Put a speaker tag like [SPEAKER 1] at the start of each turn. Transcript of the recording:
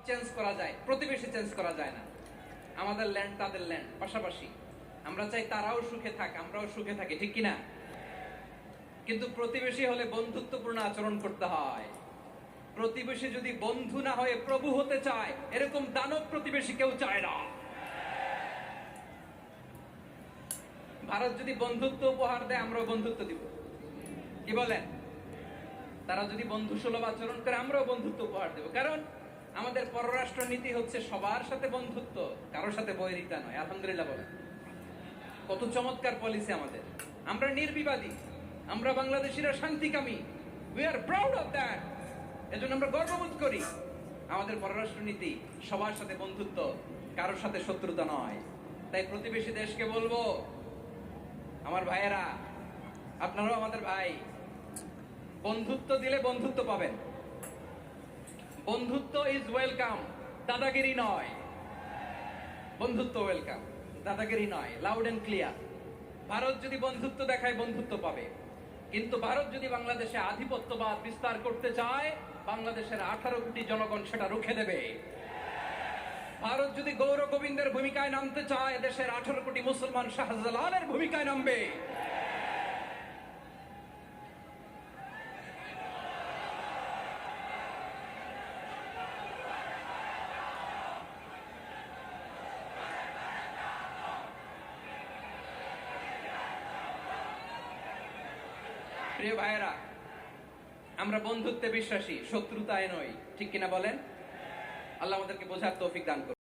[SPEAKER 1] Change করা যায়, প্রতিবেশী চেঞ্জ করা যায় না। আমাদের ল্যান্ড তাদের ল্যান্ড, পাশাপাশি। আমরা চাই তারাও সুখে থাক, আমরাও সুখে থাকি, ঠিক কিনা? কিন্তু প্রতিবেশী হলে বন্ধুত্বপূর্ণ আচরণ করতে হয়। প্রতিবেশী যদি বন্ধু না হয়ে প্রভু হতে চায়, এরকম দানব প্রতিবেশী কেউ চায় না। ভারত যদি বন্ধুত্ব উপহার দেয়, আমরাও বন্ধুত্ব দিব। কি বলেন? তারা যদি বন্ধু সুলভ আচরণ করে, আমরাও বন্ধুত্ব উপহার দেব। কারণ আমাদের পররাষ্ট্র নীতি হচ্ছে সবার সাথে বন্ধুত্ব, কারোর সাথে বৈরিতা নয়। আলহামদুলিল্লাহ বলেন। কত চমৎকার পলিসি আমাদের। আমরা নির্বিবাদী, আমরা বাংলাদেশিরা শান্তিকামী। We are proud of that. এজন্য আমরা গর্ববোধ করি। আমাদের পররাষ্ট্র নীতি সবার সাথে বন্ধুত্ব, কারোর সাথে শত্রুতা নয়। তাই প্রতিবেশী দেশকে বলবো, আমার ভাইয়েরা, আপনারাও আমাদের ভাই। বন্ধুত্ব দিলে বন্ধুত্ব পাবেন। বন্ধুত্ব ইজ ওয়েলকাম, দাদাগিরি নয়। বন্ধুত্ব ওয়েলকাম, দাদাগিরি নয়। Loud and clear. ভারত যদি বন্ধুত্ব দেখায়, বন্ধুত্ব পাবে। কিন্তু ভারত যদি বাংলাদেশে আধিপত্যবাদ বিস্তার করতে চায়, বাংলাদেশের 18 কোটি জনগণ সেটা রুখে দেবে। ভারত যদি গৌর গোবিন্দের ভূমিকায় নামতে চায়, দেশের 18 কোটি মুসলমান শাহজালালের ভূমিকায় নামবে। প্রিয় ভাইয়েরা, আমরা বন্ধুত্বে বিশ্বাসী, শত্রুতায় নই, ঠিক কিনা বলেন? আল্লাহ আমাদেরকে বোঝার তৌফিক দান করুন।